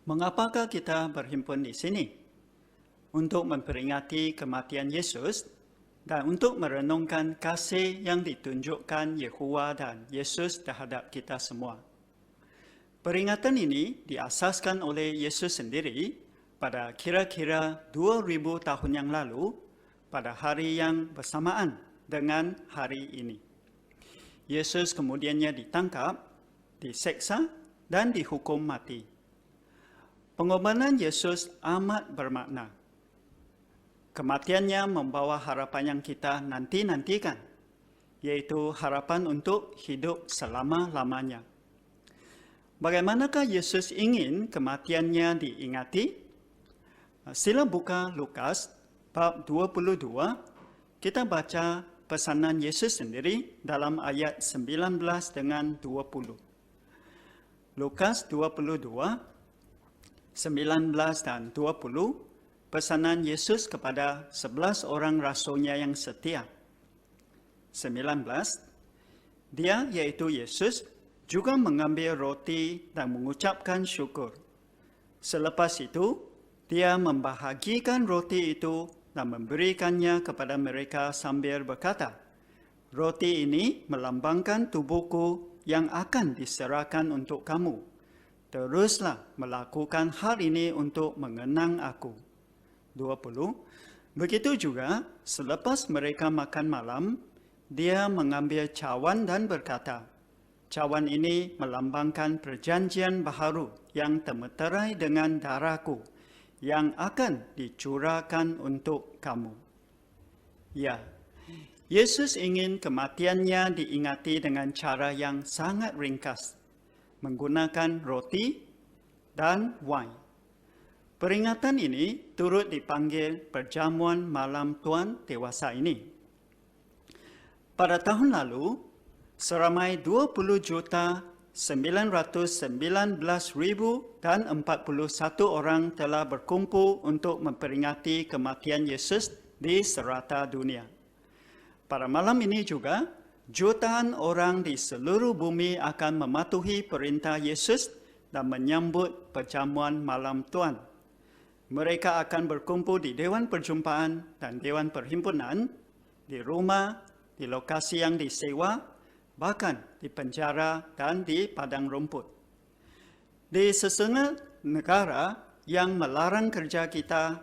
Mengapakah kita berhimpun di sini? Untuk memperingati kematian Yesus dan untuk merenungkan kasih yang ditunjukkan Yehuwa dan Yesus terhadap kita semua. Peringatan ini diasaskan oleh Yesus sendiri pada kira-kira 2000 tahun yang lalu pada hari yang bersamaan dengan hari ini. Yesus kemudiannya ditangkap, diseksa, dan dihukum mati. Pengorbanan Yesus amat bermakna. Kematiannya membawa harapan yang kita nanti-nantikan, yaitu harapan untuk hidup selama-lamanya. Bagaimanakah Yesus ingin kematiannya diingati? Sila buka Lukas bab 22, kita baca pesanan Yesus sendiri dalam ayat 19 dengan 20. Lukas 22, 19 dan 20, pesanan Yesus kepada 11 orang rasulnya yang setia. 19, dia yaitu Yesus juga mengambil roti dan mengucapkan syukur. Selepas itu, dia membahagikan roti itu dan memberikannya kepada mereka sambil berkata, "Roti ini melambangkan tubuhku yang akan diserahkan untuk kamu. Teruslah melakukan hal ini untuk mengenang aku." 20. Begitu juga, selepas mereka makan malam, dia mengambil cawan dan berkata, "Cawan ini melambangkan perjanjian baharu yang termeterai dengan darahku, yang akan dicurahkan untuk kamu." Ya, Yesus ingin kematiannya diingati dengan cara yang sangat ringkas, menggunakan roti dan wine. Peringatan ini turut dipanggil perjamuan malam Tuhan dewasa ini. Pada tahun lalu, seramai 20.919.041 orang telah berkumpul untuk memperingati kematian Yesus di serata dunia. Pada malam ini juga, jutaan orang di seluruh bumi akan mematuhi perintah Yesus dan menyambut perjamuan malam Tuhan. Mereka akan berkumpul di Dewan Perjumpaan dan Dewan Perhimpunan, di rumah, di lokasi yang disewa, bahkan di penjara dan di padang rumput. Di sesengah negara yang melarang kerja kita,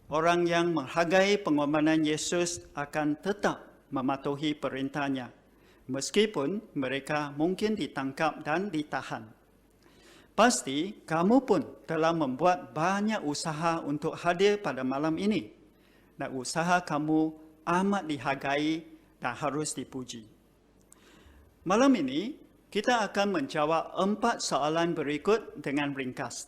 orang yang menghargai pengorbanan Yesus akan tetap mematuhi perintahnya, meskipun mereka mungkin ditangkap dan ditahan. Pasti kamu pun telah membuat banyak usaha untuk hadir pada malam ini, dan usaha kamu amat dihargai dan harus dipuji. Malam ini, kita akan menjawab 4 soalan berikut dengan ringkas.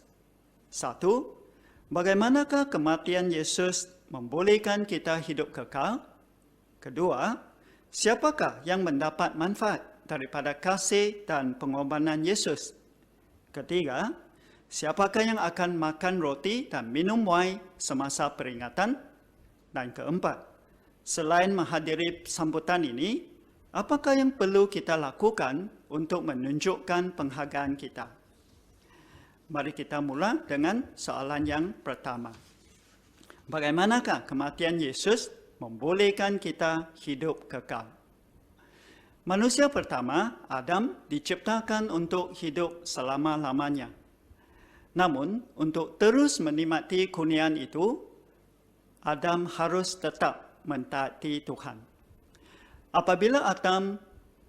1. Bagaimanakah kematian Yesus membolehkan kita hidup kekal? 2. Siapakah yang mendapat manfaat daripada kasih dan pengorbanan Yesus? 3. Siapakah yang akan makan roti dan minum wine semasa peringatan? Dan 4. Selain menghadiri sambutan ini, apakah yang perlu kita lakukan untuk menunjukkan penghargaan kita? Mari kita mula dengan soalan yang pertama. Bagaimanakah kematian Yesus membolehkan kita hidup kekal? Manusia pertama, Adam, diciptakan untuk hidup selama-lamanya. Namun, untuk terus menikmati kurniaan itu, Adam harus tetap mentaati Tuhan. Apabila Adam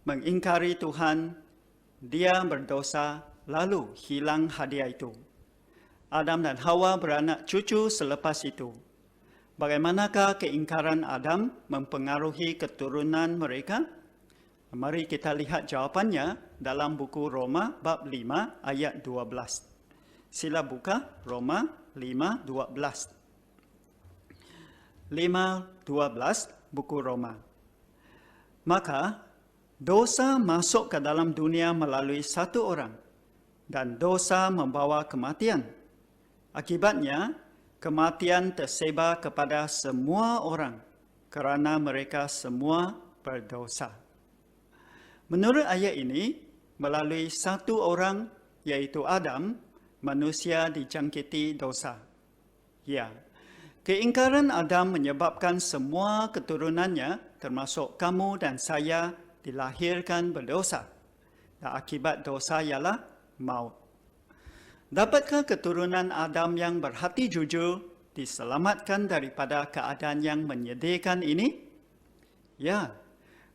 mengingkari Tuhan, dia berdosa lalu hilang hadiah itu. Adam dan Hawa beranak cucu selepas itu. Bagaimanakah keingkaran Adam mempengaruhi keturunan mereka? Mari kita lihat jawapannya dalam buku Roma bab 5 ayat 12. Sila buka Roma 5:12. 5:12 buku Roma. Maka dosa masuk ke dalam dunia melalui satu orang, dan dosa membawa kematian. Akibatnya, kematian tersebar kepada semua orang kerana mereka semua berdosa. Menurut ayat ini, melalui satu orang, yaitu Adam, manusia dijangkiti dosa. Ya, keingkaran Adam menyebabkan semua keturunannya, termasuk kamu dan saya, dilahirkan berdosa. Dan akibat dosa ialah maut. Dapatkah keturunan Adam yang berhati jujur diselamatkan daripada keadaan yang menyedihkan ini? Ya,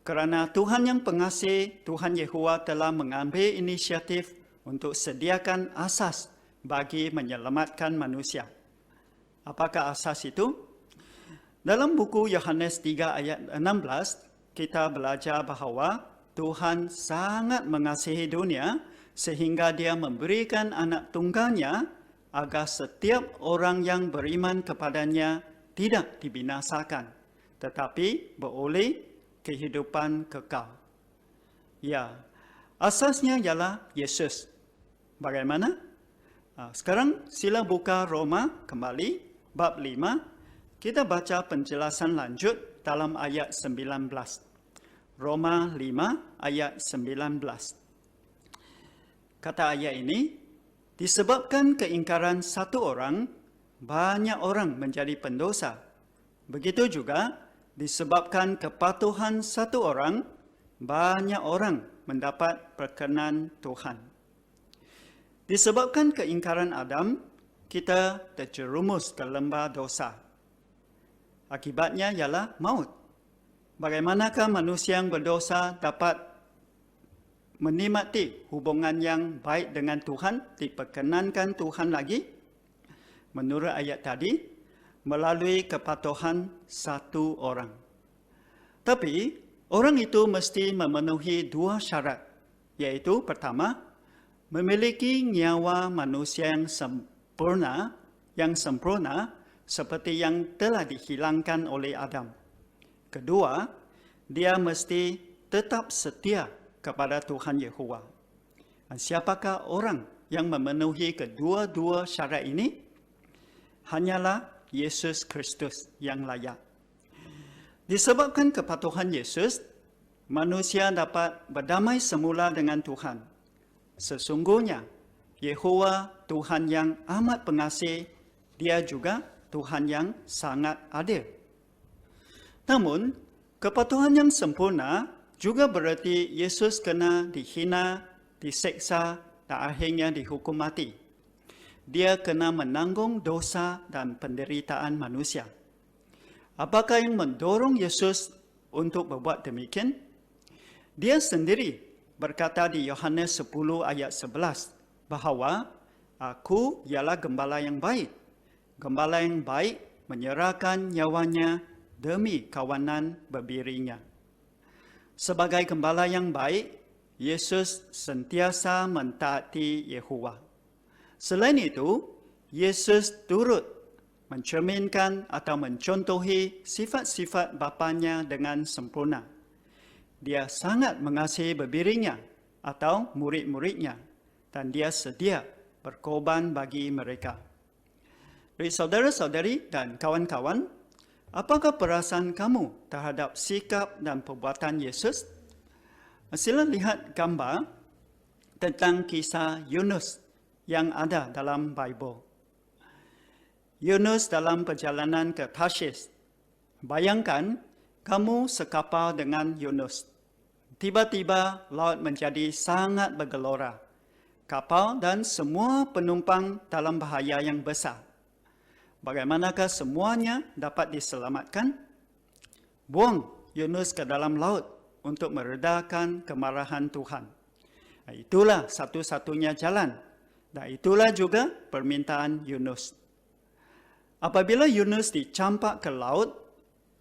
kerana Tuhan yang pengasih, Tuhan Yehuwa telah mengambil inisiatif untuk sediakan asas bagi menyelamatkan manusia. Apakah asas itu? Dalam buku Yohanes 3 ayat 16, kita belajar bahawa Tuhan sangat mengasihi dunia sehingga dia memberikan anak tunggalnya agar setiap orang yang beriman kepadanya tidak dibinasakan, tetapi beroleh kehidupan kekal. Ya, asasnya ialah Yesus. Bagaimana? Sekarang sila buka Roma kembali, bab 5. Kita baca penjelasan lanjut dalam ayat 19. Roma 5 ayat 19. Kata ayat ini, disebabkan keingkaran satu orang, banyak orang menjadi pendosa. Begitu juga, disebabkan kepatuhan satu orang, banyak orang mendapat perkenan Tuhan. Disebabkan keingkaran Adam, kita terjerumus ke lembah dosa. Akibatnya ialah maut. Bagaimanakah manusia yang berdosa dapat menikmati hubungan yang baik dengan Tuhan, diperkenankan Tuhan lagi? Menurut ayat tadi, melalui kepatuhan satu orang. Tapi, orang itu mesti memenuhi dua syarat, iaitu pertama, memiliki nyawa manusia yang sempurna seperti yang telah dihilangkan oleh Adam. Kedua, dia mesti tetap setia kepada Tuhan Yehuwa. Dan siapakah orang yang memenuhi kedua-dua syarat ini? Hanyalah Yesus Kristus yang layak. Disebabkan kepatuhan Yesus, manusia dapat berdamai semula dengan Tuhan. Sesungguhnya, Yehuwa Tuhan yang amat pengasih, dia juga Tuhan yang sangat adil. Namun, kepatuhan yang sempurna juga berarti Yesus kena dihina, diseksa, dan akhirnya dihukum mati. Dia kena menanggung dosa dan penderitaan manusia. Apakah yang mendorong Yesus untuk berbuat demikian? Dia sendiri berkata di Yohanes 10 ayat 11 bahawa Aku ialah gembala yang baik. Gembala yang baik menyerahkan nyawanya demi kawanan berbirinya. Sebagai gembala yang baik, Yesus sentiasa mentaati Yehuwa. Selain itu, Yesus turut mencerminkan atau mencontohi sifat-sifat Bapanya dengan sempurna. Dia sangat mengasihi berbirinya atau murid-muridnya, dan dia sedia berkorban bagi mereka. Dari saudara-saudari dan kawan-kawan, apakah perasaan kamu terhadap sikap dan perbuatan Yesus? Sila lihat gambar tentang kisah Yunus yang ada dalam Bible. Yunus dalam perjalanan ke Tarshish. Bayangkan kamu sekapal dengan Yunus. Tiba-tiba laut menjadi sangat bergelora. Kapal dan semua penumpang dalam bahaya yang besar. Bagaimanakah semuanya dapat diselamatkan? Buang Yunus ke dalam laut untuk meredakan kemarahan Tuhan. Itulah satu-satunya jalan. Dan itulah juga permintaan Yunus. Apabila Yunus dicampak ke laut,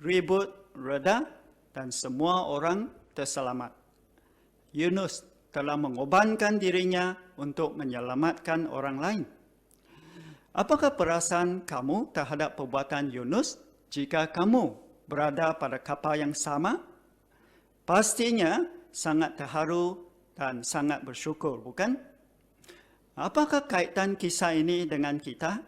ribut reda dan semua orang terselamat. Yunus telah mengorbankan dirinya untuk menyelamatkan orang lain. Apakah perasaan kamu terhadap perbuatan Yunus jika kamu berada pada kapal yang sama? Pastinya sangat terharu dan sangat bersyukur, bukan? Apakah kaitan kisah ini dengan kita?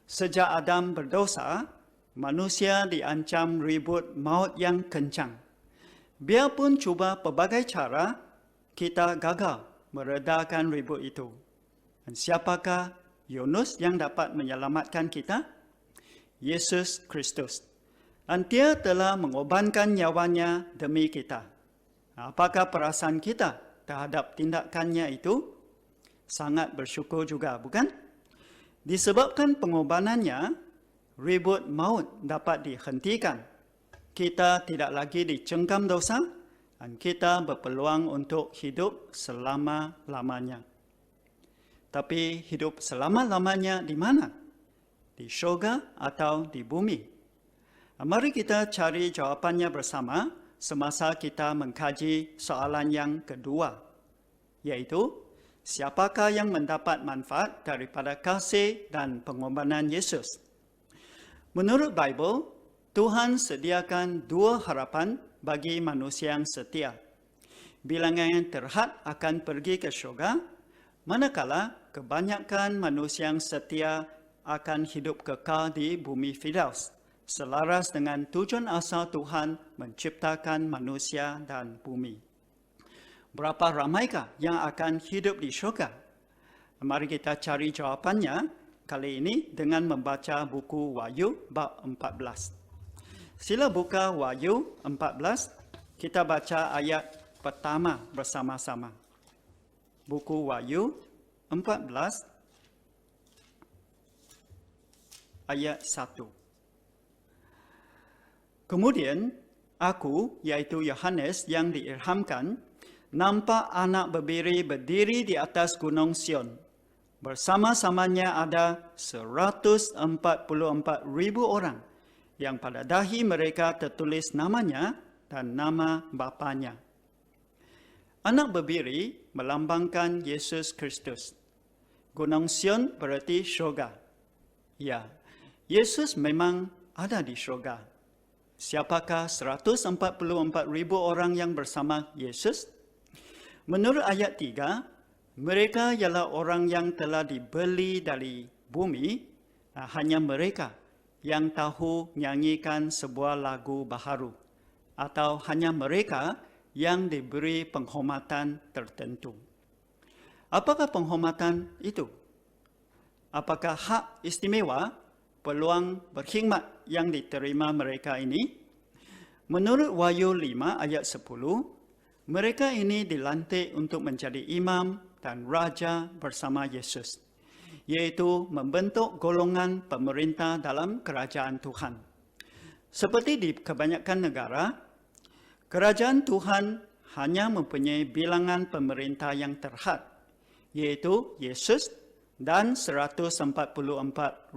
Sejak Adam berdosa, manusia diancam ribut maut yang kencang. Biarpun cuba pelbagai cara, kita gagal meredakan ribut itu. Dan siapakah Yunus yang dapat menyelamatkan kita? Yesus Kristus. Dan dia telah mengorbankan nyawanya demi kita. Apakah perasaan kita terhadap tindakannya itu? Sangat bersyukur juga, bukan? Disebabkan pengorbanannya, ribut maut dapat dihentikan. Kita tidak lagi dicengkam dosa dan kita berpeluang untuk hidup selama-lamanya. Tapi hidup selama-lamanya di mana? Di syurga atau di bumi? Mari kita cari jawapannya bersama semasa kita mengkaji soalan yang kedua, yaitu siapakah yang mendapat manfaat daripada kasih dan pengorbanan Yesus? Menurut Bible, Tuhan sediakan dua harapan bagi manusia yang setia. Bilangan yang terhad akan pergi ke syurga, manakala kebanyakan manusia yang setia akan hidup kekal di bumi Firdaus, selaras dengan tujuan asal Tuhan menciptakan manusia dan bumi. Berapa ramaikah yang akan hidup di syurga? Mari kita cari jawapannya kali ini dengan membaca buku Wahyu bab 14. Sila buka Wahyu 14, kita baca ayat pertama bersama-sama. Buku Wahyu 14 ayat 1. Kemudian aku, yaitu Yohanes yang diilhamkan, nampak anak bebiri berdiri di atas gunung Sion. Bersama-samanya ada 144,000 orang yang pada dahi mereka tertulis namanya dan nama bapanya. Anak bebiri melambangkan Yesus Kristus. Gunung Sion berarti syurga. Ya, Yesus memang ada di syurga. Siapakah 144,000 orang yang bersama Yesus? Menurut ayat 3, mereka ialah orang yang telah dibeli dari bumi. Hanya mereka yang tahu nyanyikan sebuah lagu baharu. Atau hanya mereka yang diberi penghormatan tertentu. Apakah penghormatan itu? Apakah hak istimewa, peluang berkhidmat yang diterima mereka ini? Menurut Wahyu 5 ayat 10, mereka ini dilantik untuk menjadi imam dan raja bersama Yesus, yaitu membentuk golongan pemerintah dalam kerajaan Tuhan. Seperti di kebanyakan negara, kerajaan Tuhan hanya mempunyai bilangan pemerintah yang terhad, yaitu Yesus dan 144,000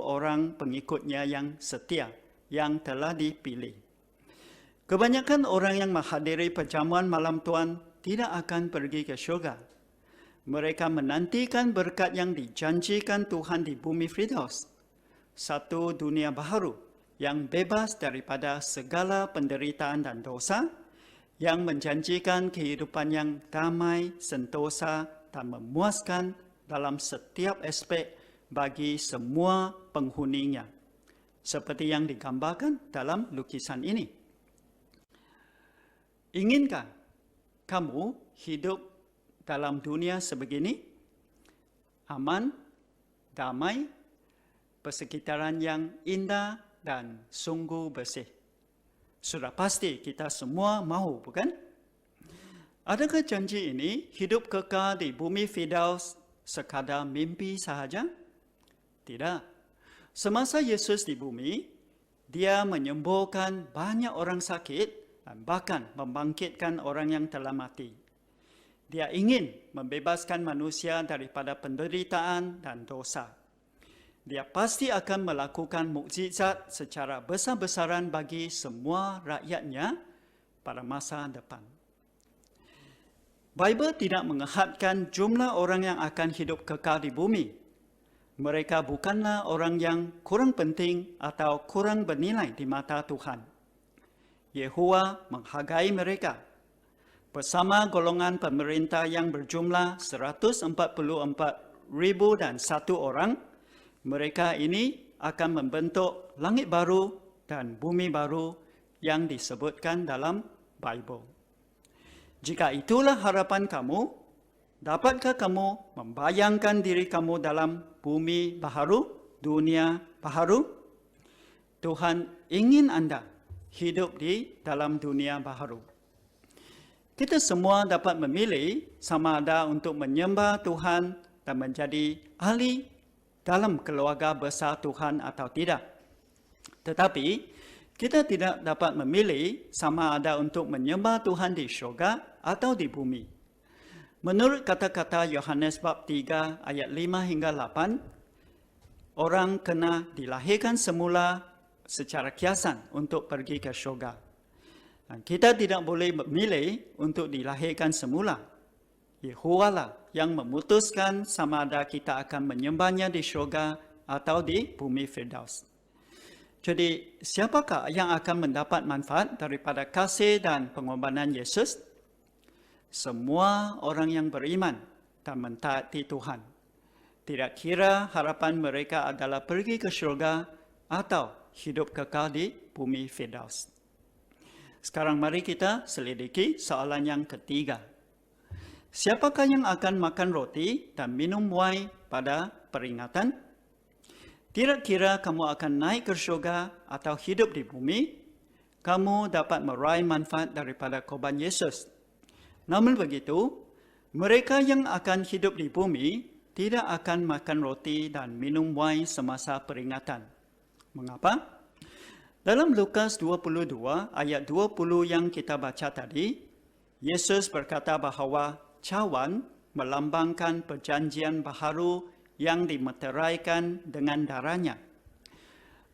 orang pengikutnya yang setia, yang telah dipilih. Kebanyakan orang yang menghadiri perjamuan malam Tuhan tidak akan pergi ke syurga. Mereka menantikan berkat yang dijanjikan Tuhan di bumi Firdaus. Satu dunia baharu yang bebas daripada segala penderitaan dan dosa, yang menjanjikan kehidupan yang damai, sentosa dan memuaskan dalam setiap aspek bagi semua penghuninya. Seperti yang digambarkan dalam lukisan ini. Inginkah kamu hidup dalam dunia sebegini? Aman, damai, persekitaran yang indah dan sungguh bersih. Sudah pasti kita semua mahu, bukan? Adakah janji ini hidup kekal di bumi Firdaus sekadar mimpi sahaja? Tidak. Semasa Yesus di bumi, dia menyembuhkan banyak orang sakit dan bahkan membangkitkan orang yang telah mati. Dia ingin membebaskan manusia daripada penderitaan dan dosa. Dia pasti akan melakukan mukjizat secara besar-besaran bagi semua rakyatnya pada masa depan. Bible tidak menghadkan jumlah orang yang akan hidup kekal di bumi. Mereka bukanlah orang yang kurang penting atau kurang bernilai di mata Tuhan. Yehowa menghargai mereka. Bersama golongan pemerintah yang berjumlah 144,001 orang, mereka ini akan membentuk langit baru dan bumi baru yang disebutkan dalam Bible. Jika itulah harapan kamu, Dapatkah kamu membayangkan diri kamu dalam bumi baharu, dunia baharu? Tuhan ingin Anda hidup di dalam dunia baharu. Kita semua dapat memilih sama ada untuk menyembah Tuhan dan menjadi ahli dalam keluarga besar Tuhan atau tidak. Tetapi, kita tidak dapat memilih sama ada untuk menyembah Tuhan di syurga atau di bumi. Menurut kata-kata Yohanes bab 3 ayat 5 hingga 8, orang kena dilahirkan semula secara kiasan untuk pergi ke syurga. Kita tidak boleh memilih untuk dilahirkan semula. Yahuwah yang memutuskan sama ada kita akan menyembahnya di syurga atau di bumi Firdaus. Jadi, siapakah yang akan mendapat manfaat daripada kasih dan pengorbanan Yesus? Semua orang yang beriman dan mentaati Tuhan. Tidak kira harapan mereka adalah pergi ke syurga atau hidup kekal di bumi Firdaus. Sekarang mari kita selidiki soalan yang ketiga. Siapakah yang akan makan roti dan minum wine pada peringatan? Tidak kira kamu akan naik ke syurga atau hidup di bumi, kamu dapat meraih manfaat daripada korban Yesus. Namun begitu, mereka yang akan hidup di bumi tidak akan makan roti dan minum wine semasa peringatan. Mengapa? Dalam Lukas 22 ayat 20 yang kita baca tadi, Yesus berkata bahawa cawan melambangkan perjanjian baharu yang dimeteraikan dengan darahnya.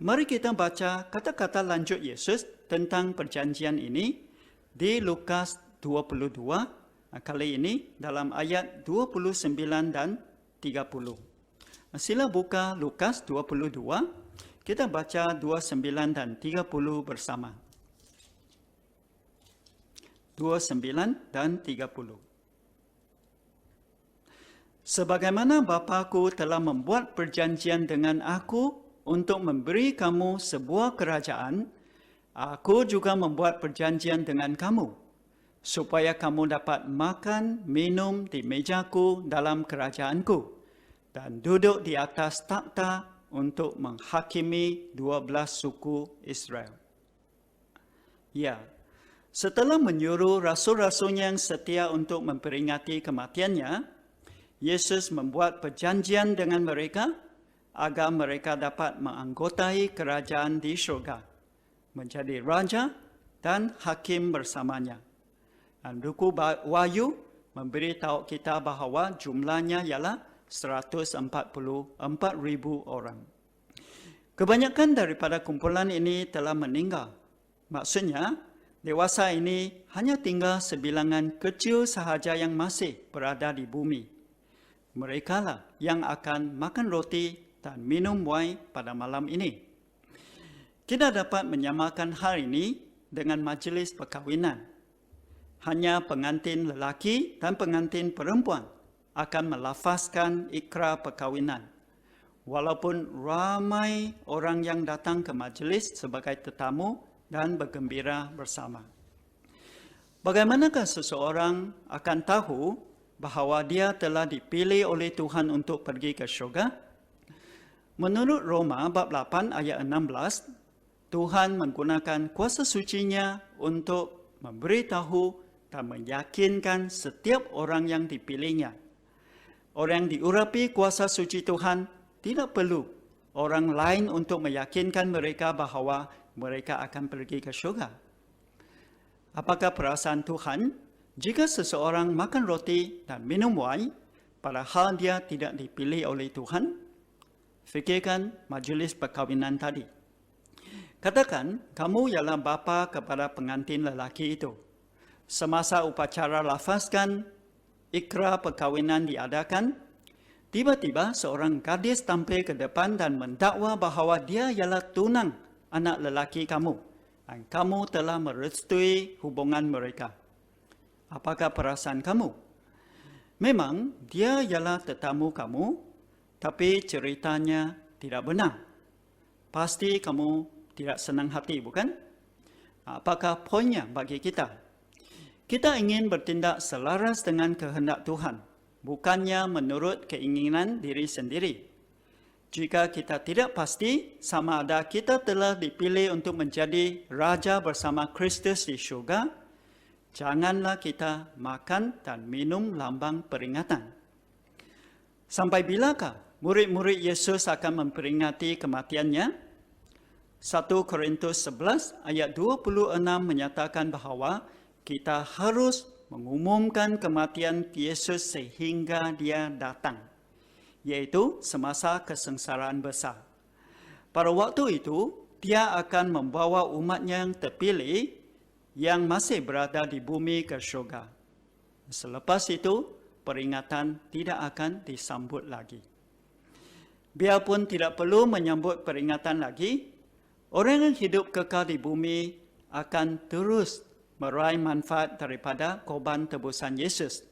Mari kita baca kata-kata lanjut Yesus tentang perjanjian ini di Lukas 22, kali ini dalam ayat 29 dan 30. Sila buka Lukas 22, kita baca 29 dan 30 bersama. 29 dan 30. Sebagaimana Bapa-Ku telah membuat perjanjian dengan Aku untuk memberi kamu sebuah kerajaan, Aku juga membuat perjanjian dengan kamu, supaya kamu dapat makan, minum di mejaku dalam kerajaanku, dan duduk di atas takhta untuk menghakimi 12 suku Israel. Ya, setelah menyuruh rasul-rasulnya yang setia untuk memperingati kematiannya, Yesus membuat perjanjian dengan mereka agar mereka dapat menganggotai kerajaan di syurga, menjadi raja dan hakim bersamanya. Dan buku Wahyu memberitahu kita bahawa jumlahnya ialah 144,000 orang. Kebanyakan daripada kumpulan ini telah meninggal. Maksudnya, dewasa ini hanya tinggal sebilangan kecil sahaja yang masih berada di bumi. Merekalah yang akan makan roti dan minum wine pada malam ini. Kita dapat menyamakan hal ini dengan majlis perkahwinan. Hanya pengantin lelaki dan pengantin perempuan akan melafazkan ikrar perkahwinan. Walaupun ramai orang yang datang ke majlis sebagai tetamu dan bergembira bersama. Bagaimanakah seseorang akan tahu bahawa dia telah dipilih oleh Tuhan untuk pergi ke syurga? Menurut Roma bab 8 ayat 16, Tuhan menggunakan kuasa sucinya untuk memberitahu dan meyakinkan setiap orang yang dipilihnya. Orang yang diurapi kuasa suci Tuhan tidak perlu orang lain untuk meyakinkan mereka bahawa mereka akan pergi ke syurga. Apakah perasaan Tuhan jika seseorang makan roti dan minum wine padahal dia tidak dipilih oleh Tuhan? Fikirkan majlis perkahwinan tadi. Katakan kamu ialah bapa kepada pengantin lelaki itu. Semasa upacara lafazkan ikrar perkahwinan diadakan, tiba-tiba seorang gadis tampil ke depan dan mendakwa bahawa dia ialah tunang anak lelaki kamu dan kamu telah merestui hubungan mereka. Apakah perasaan kamu? Memang dia ialah tetamu kamu, tapi ceritanya tidak benar. Pasti kamu tidak senang hati, bukan? Apakah poinnya bagi kita? Kita ingin bertindak selaras dengan kehendak Tuhan. bukannya menurut keinginan diri sendiri. Jika kita tidak pasti sama ada kita telah dipilih untuk menjadi raja bersama Kristus di syurga, janganlah kita makan dan minum lambang peringatan. Sampai bilakah murid-murid Yesus akan memperingati kematiannya? 1 Korintus 11 ayat 26 menyatakan bahawa kita harus mengumumkan kematian Yesus sehingga dia datang, yaitu semasa kesengsaraan besar. Pada waktu itu, dia akan membawa umatnya yang terpilih yang masih berada di bumi ke syurga. Selepas itu, peringatan tidak akan disambut lagi. Biarpun tidak perlu menyambut peringatan lagi, orang yang hidup kekal di bumi akan terus meraih manfaat daripada korban tebusan Yesus.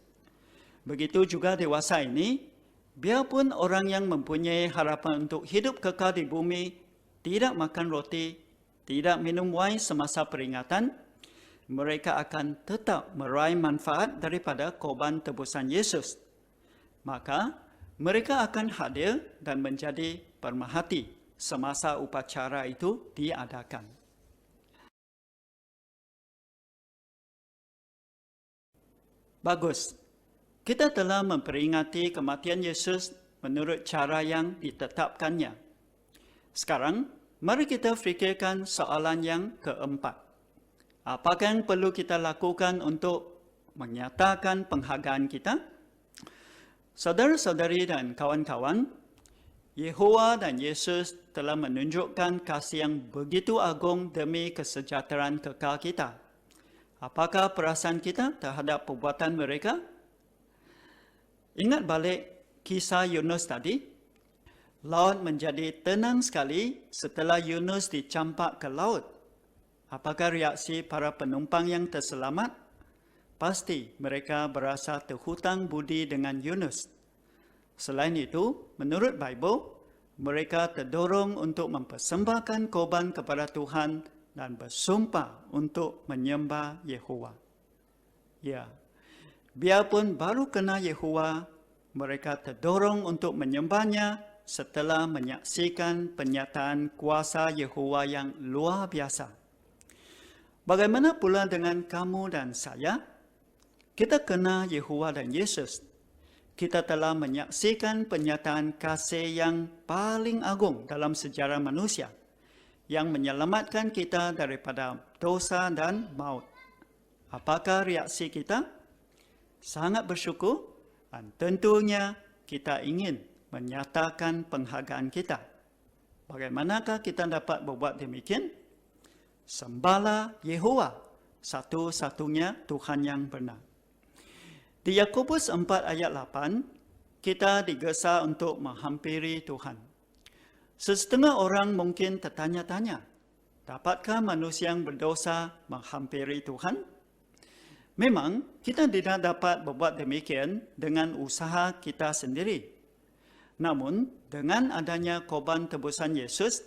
Begitu juga dewasa ini, biarpun orang yang mempunyai harapan untuk hidup kekal di bumi tidak makan roti, tidak minum wain semasa peringatan, mereka akan tetap meraih manfaat daripada korban tebusan Yesus. Maka, mereka akan hadir dan menjadi pemerhati semasa upacara itu diadakan. Bagus. Kita telah memperingati kematian Yesus menurut cara yang ditetapkannya. Sekarang, mari kita fikirkan soalan yang keempat. Apakah yang perlu kita lakukan untuk menyatakan penghargaan kita? Saudara-saudari dan kawan-kawan, Yehowa dan Yesus telah menunjukkan kasih yang begitu agung demi kesejahteraan kekal kita. Apakah perasaan kita terhadap perbuatan mereka? Ingat balik kisah Yunus tadi. Laut menjadi tenang sekali setelah Yunus dicampak ke laut. Apakah reaksi para penumpang yang terselamat? Pasti mereka berasa terhutang budi dengan Yunus. Selain itu, menurut Bible, mereka terdorong untuk mempersembahkan korban kepada Tuhan dan bersumpah untuk menyembah Yehowa. Ya, biarpun baru kenal Yehowa, mereka terdorong untuk menyembahnya setelah menyaksikan penyataan kuasa Yehowa yang luar biasa. Bagaimana pula dengan kamu dan saya? Kita kenal Yehowa dan Yesus. Kita telah menyaksikan penyataan kasih yang paling agung dalam sejarah manusia, yang menyelamatkan kita daripada dosa dan maut. Apakah reaksi kita? Sangat bersyukur dan tentunya kita ingin menyatakan penghargaan kita. Bagaimanakah kita dapat berbuat demikian? Sembahlah Yehowa, satu-satunya Tuhan yang benar. Di Yakobus 4 ayat 8, kita digesa untuk menghampiri Tuhan. Setengah orang mungkin tertanya-tanya, dapatkah manusia yang berdosa menghampiri Tuhan? Memang, kita tidak dapat berbuat demikian dengan usaha kita sendiri. Namun, dengan adanya korban tebusan Yesus,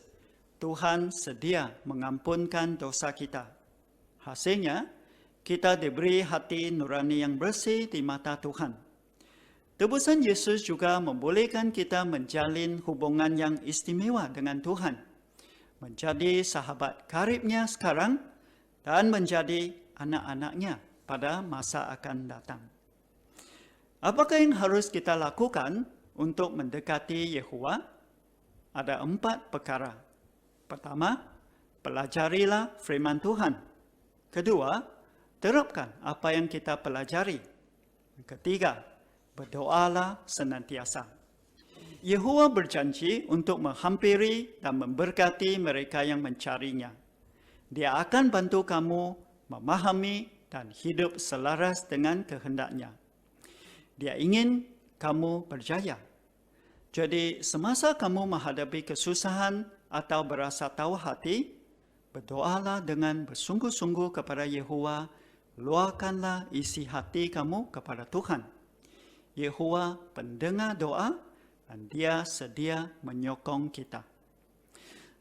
Tuhan sedia mengampunkan dosa kita. Hasilnya, kita diberi hati nurani yang bersih di mata Tuhan. Tebusan Yesus juga membolehkan kita menjalin hubungan yang istimewa dengan Tuhan, menjadi sahabat karibnya sekarang dan menjadi anak-anaknya pada masa akan datang. Apakah yang harus kita lakukan untuk mendekati Yehowa? Ada 4 perkara. Pertama, pelajarilah firman Tuhan. Kedua, terapkan apa yang kita pelajari. Ketiga, berdoalah senantiasa. Yehowa berjanji untuk menghampiri dan memberkati mereka yang mencarinya. Dia akan bantu kamu memahami dan hidup selaras dengan kehendaknya. Dia ingin kamu berjaya. Jadi, semasa kamu menghadapi kesusahan atau berasa tawar hati, berdoalah dengan bersungguh-sungguh kepada Yehowa, luahkanlah isi hati kamu kepada Tuhan. Yehowa pendengar doa dan Dia sedia menyokong kita.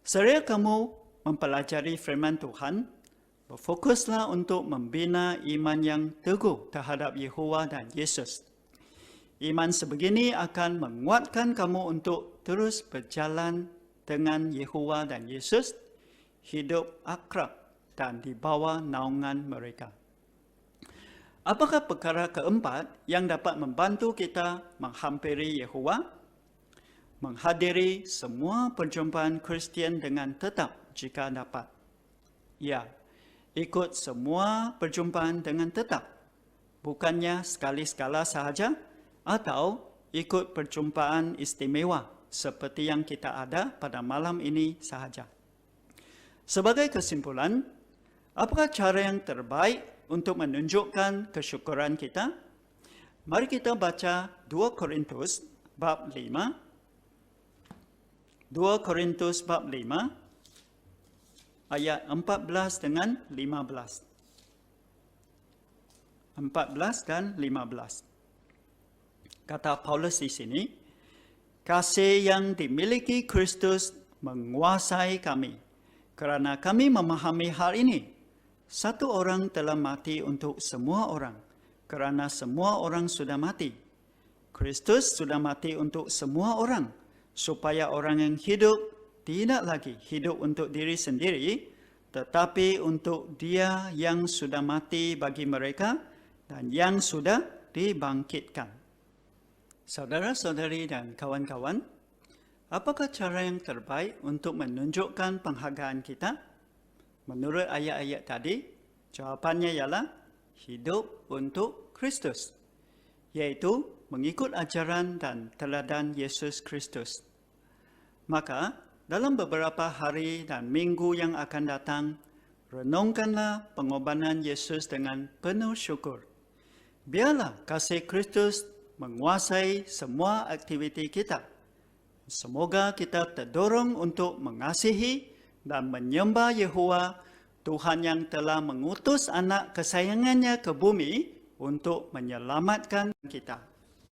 Seraya kamu mempelajari firman Tuhan, berfokuslah untuk membina iman yang teguh terhadap Yehowa dan Yesus. Iman sebegini akan menguatkan kamu untuk terus berjalan dengan Yehovah dan Yesus, hidup akrab dan di bawah naungan mereka. Apakah perkara keempat yang dapat membantu kita menghampiri Yehovah? Menghadiri semua perjumpaan Kristian dengan tetap jika dapat. Ya, ikut semua perjumpaan dengan tetap. Bukannya sekali-sekala sahaja atau ikut perjumpaan istimewa seperti yang kita ada pada malam ini sahaja. Sebagai kesimpulan, apakah cara yang terbaik untuk menunjukkan kesyukuran kita? Mari kita baca 2 Korintus bab 5. 2 Korintus bab 5 ayat 14 dengan 15. 14 dan 15. Kata Paulus di sini, kasih yang dimiliki Kristus menguasai kami, kerana kami memahami hal ini. Satu orang telah mati untuk semua orang, kerana semua orang sudah mati. Kristus sudah mati untuk semua orang, supaya orang yang hidup tidak lagi hidup untuk diri sendiri, tetapi untuk Dia yang sudah mati bagi mereka dan yang sudah dibangkitkan. Saudara-saudari dan kawan-kawan, apakah cara yang terbaik untuk menunjukkan penghargaan kita? Menurut ayat-ayat tadi, jawapannya ialah hidup untuk Kristus, yaitu mengikut ajaran dan teladan Yesus Kristus. Maka, dalam beberapa hari dan minggu yang akan datang, renungkanlah pengorbanan Yesus dengan penuh syukur. Biarlah kasih Kristus menguasai semua aktiviti kita. Semoga kita terdorong untuk mengasihi dan menyembah Yehovah, Tuhan yang telah mengutus anak kesayangannya ke bumi untuk menyelamatkan kita.